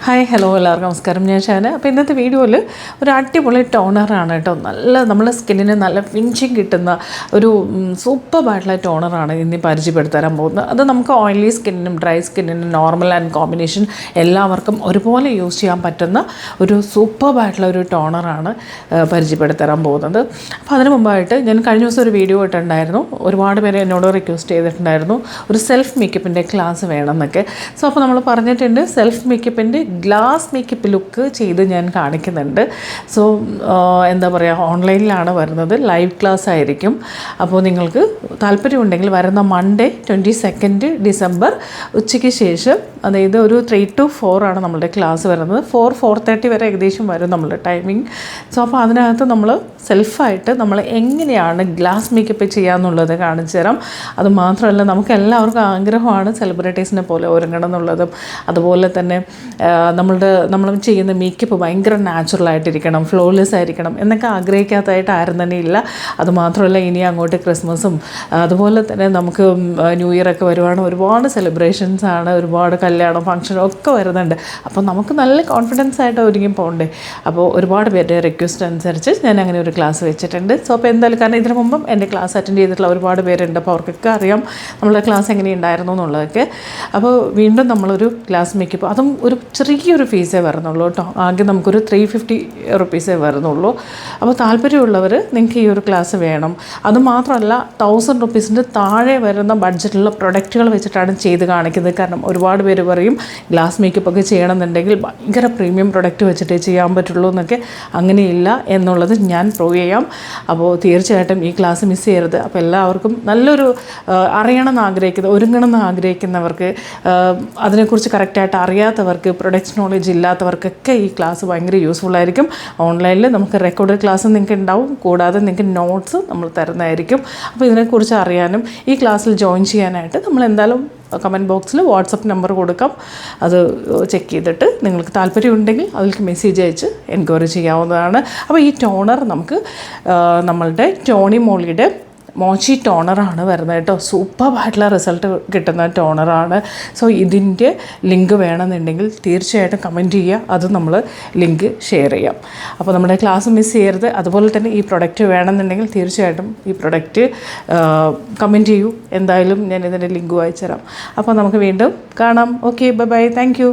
Hi hello എല്ലാവർക്കും നമസ്കാരം. ഞാൻ ഷാന. അപ്പോൾ ഇന്നത്തെ വീഡിയോയിൽ ഒരു അടിപൊളി ടോണറാണ് കേട്ടോ. നമ്മുടെ സ്കിന്നിന് നല്ല ഫിനിഷിങ് കിട്ടുന്ന ഒരു സൂപ്പറായിട്ടുള്ള ടോണറാണ് ഇന്ന് പരിചയപ്പെടുത്താൻ പോകുന്നത്. അത് നമുക്ക് ഓയിലി സ്കിന്നിനും ഡ്രൈ സ്കിന്നിനും നോർമൽ ആൻഡ് കോമ്പിനേഷൻ എല്ലാവർക്കും ഒരുപോലെ യൂസ് ചെയ്യാൻ പറ്റുന്ന ഒരു സൂപ്പറായിട്ടുള്ള ഒരു ടോണറാണ് പരിചയപ്പെടുത്താൻ പോകുന്നത്. അപ്പോൾ അതിന് മുമ്പായിട്ട് ഞാൻ കഴിഞ്ഞ ദിവസം ഒരു വീഡിയോ ഇട്ടിട്ടുണ്ടായിരുന്നു. ഒരുപാട് പേര് എന്നോട് റിക്വസ്റ്റ് ചെയ്തിട്ടുണ്ടായിരുന്നു ഒരു സെൽഫ് മേക്കപ്പിൻ്റെ ക്ലാസ് വേണമെന്നൊക്കെ. സോ അപ്പോൾ നമ്മൾ പറഞ്ഞിട്ടുണ്ട് സെൽഫ് മേക്കപ്പിൻ്റെ ഗ്ലാസ് മേക്കപ്പ് ലുക്ക് ചെയ്ത് ഞാൻ കാണിക്കുന്നുണ്ട്. സോ എന്താ പറയുക, ഓൺലൈനിലാണ് വരുന്നത്, ലൈവ് ക്ലാസ് ആയിരിക്കും. അപ്പോൾ നിങ്ങൾക്ക് താല്പര്യമുണ്ടെങ്കിൽ വരുന്ന മൺഡേ 22 ഡിസംബർ ഉച്ചയ്ക്ക് ശേഷം, അതായത് ഒരു 3 to 4 ആണ് നമ്മളുടെ ക്ലാസ് വരുന്നത്. 4-4:30 വരെ ഏകദേശം വരും നമ്മളുടെ ടൈമിങ്. സോ അപ്പോൾ അതിനകത്ത് നമ്മൾ സെൽഫായിട്ട് നമ്മൾ എങ്ങനെയാണ് ഗ്ലാസ് മേക്കപ്പ് ചെയ്യാമെന്നുള്ളത് കാണിച്ചു തരാം. അതുമാത്രമല്ല, നമുക്ക് എല്ലാവർക്കും ആഗ്രഹമാണ് സെലിബ്രിറ്റീസിനെ പോലെ ഒരുങ്ങണം എന്നുള്ളതും. അതുപോലെ തന്നെ നമ്മൾ ചെയ്യുന്ന മേക്കപ്പ് ഭയങ്കര നാച്ചുറലായിട്ടിരിക്കണം, ഫ്ലോലെസ് ആയിരിക്കണം എന്നൊക്കെ ആഗ്രഹിക്കാത്തതായിട്ട് ആരും തന്നെ ഇല്ല. അതുമാത്രമല്ല, ഇനി അങ്ങോട്ട് ക്രിസ്മസും അതുപോലെ തന്നെ നമുക്ക് ന്യൂ ഇയർ ഒക്കെ വരുവാണ്. ഒരുപാട് സെലിബ്രേഷൻസ് ആണ്, ഒരുപാട് കല്യാണം ഫംഗ്ഷനും ഒക്കെ വരുന്നുണ്ട്. അപ്പോൾ നമുക്ക് നല്ല കോൺഫിഡൻസ് ആയിട്ട് ഒരുങ്ങി പോകണ്ടേ. അപ്പോൾ ഒരുപാട് പേരുടെ റിക്വസ്റ്റ് അനുസരിച്ച് ഞാൻ അങ്ങനെ ഒരു ക്ലാസ് വെച്ചിട്ടുണ്ട്. സോ അപ്പോൾ എന്തായാലും, കാരണം ഇതിനു മുമ്പും എൻ്റെ ക്ലാസ് അറ്റൻഡ് ചെയ്തിട്ടുള്ള ഒരുപാട് പേരുണ്ട്. അപ്പോൾ അവർക്കൊക്കെ അറിയാം നമ്മളുടെ ക്ലാസ് എങ്ങനെയുണ്ടായിരുന്നു എന്നുള്ളതൊക്കെ. അപ്പോൾ വീണ്ടും നമ്മളൊരു ഗ്ലാസ് മേക്കപ്പ്, അതും ഒരു ചെറിയൊരു ഫീസേ വരുന്നുള്ളൂ കേട്ടോ. ആകെ നമുക്കൊരു 350 റുപ്പീസേ വരുന്നുള്ളൂ. അപ്പോൾ താല്പര്യമുള്ളവർ നിങ്ങൾക്ക് ഈ ഒരു ക്ലാസ് വേണം. അതുമാത്രമല്ല, 1000 റുപ്പീസിൻ്റെ താഴെ വരുന്ന ബഡ്ജറ്റിലുള്ള പ്രൊഡക്റ്റുകൾ വെച്ചിട്ടാണ് ചെയ്ത് കാണിക്കുന്നത്. കാരണം ഒരുപാട് പേര് പറയും ഗ്ലാസ് മേക്കപ്പ് ഒക്കെ ചെയ്യണമെന്നുണ്ടെങ്കിൽ ഭയങ്കര പ്രീമിയം പ്രൊഡക്റ്റ് വെച്ചിട്ടേ ചെയ്യാൻ പറ്റുള്ളൂ എന്നൊക്കെ. അങ്ങനെയില്ല എന്നുള്ളത് ഞാൻ പ്രൂവ് ചെയ്യാം. അപ്പോൾ തീർച്ചയായിട്ടും ഈ ക്ലാസ് മിസ് ചെയ്യരുത്. അപ്പോൾ എല്ലാവർക്കും നല്ലൊരു അറിയണമെന്ന് ഒരുങ്ങണമെന്ന് ആഗ്രഹിക്കുന്നവർക്ക്, അതിനെക്കുറിച്ച് കറക്റ്റായിട്ട് അറിയാത്തവർക്ക്, പ്രൊഡക്ട്സ് നോളേജ് ഇല്ലാത്തവർക്കൊക്കെ ഈ ക്ലാസ് ഭയങ്കര യൂസ്ഫുൾ ആയിരിക്കും. ഓൺലൈനിൽ നമുക്ക് റെക്കോർഡ് ക്ലാസ് നിങ്ങൾക്ക് ഉണ്ടാവും, കൂടാതെ നിങ്ങൾക്ക് നോട്ട്സ് നമ്മൾ തരുന്നതായിരിക്കും. അപ്പോൾ ഇതിനെക്കുറിച്ച് അറിയാനും ഈ ക്ലാസ്സിൽ ജോയിൻ ചെയ്യാനായിട്ട് നമ്മൾ എന്തായാലും കമൻറ്റ് ബോക്സിൽ വാട്സപ്പ് നമ്പർ കൊടുക്കാം. അത് ചെക്ക് ചെയ്തിട്ട് നിങ്ങൾക്ക് താല്പര്യമുണ്ടെങ്കിൽ അതിലേക്ക് മെസ്സേജ് അയച്ച് എൻക്വയറി ചെയ്യാവുന്നതാണ്. അപ്പോൾ ഈ ടോണർ നമുക്ക് നമ്മളുടെ ടോണി മോളിയുടെ മോച്ചി ടോണറാണ് വരുന്നത് കേട്ടോ. സൂപ്പറായിട്ടുള്ള റിസൾട്ട് കിട്ടുന്ന ടോണറാണ്. സോ ഇതിൻ്റെ ലിങ്ക് വേണമെന്നുണ്ടെങ്കിൽ തീർച്ചയായിട്ടും കമൻറ്റ് ചെയ്യുക, അത് നമ്മൾ ലിങ്ക് ഷെയർ ചെയ്യാം. അപ്പോൾ നമ്മുടെ ക്ലാസ് മിസ് ചെയ്യരുത്. അതുപോലെ തന്നെ ഈ പ്രൊഡക്റ്റ് വേണമെന്നുണ്ടെങ്കിൽ തീർച്ചയായിട്ടും ഈ പ്രൊഡക്റ്റ് കമൻറ്റ് ചെയ്യൂ. എന്തായാലും ഞാൻ ഇതിൻ്റെ ലിങ്ക് വായിച്ചു തരാം. അപ്പോൾ നമുക്ക് വീണ്ടും കാണാം. Okay, bye bye, thank you.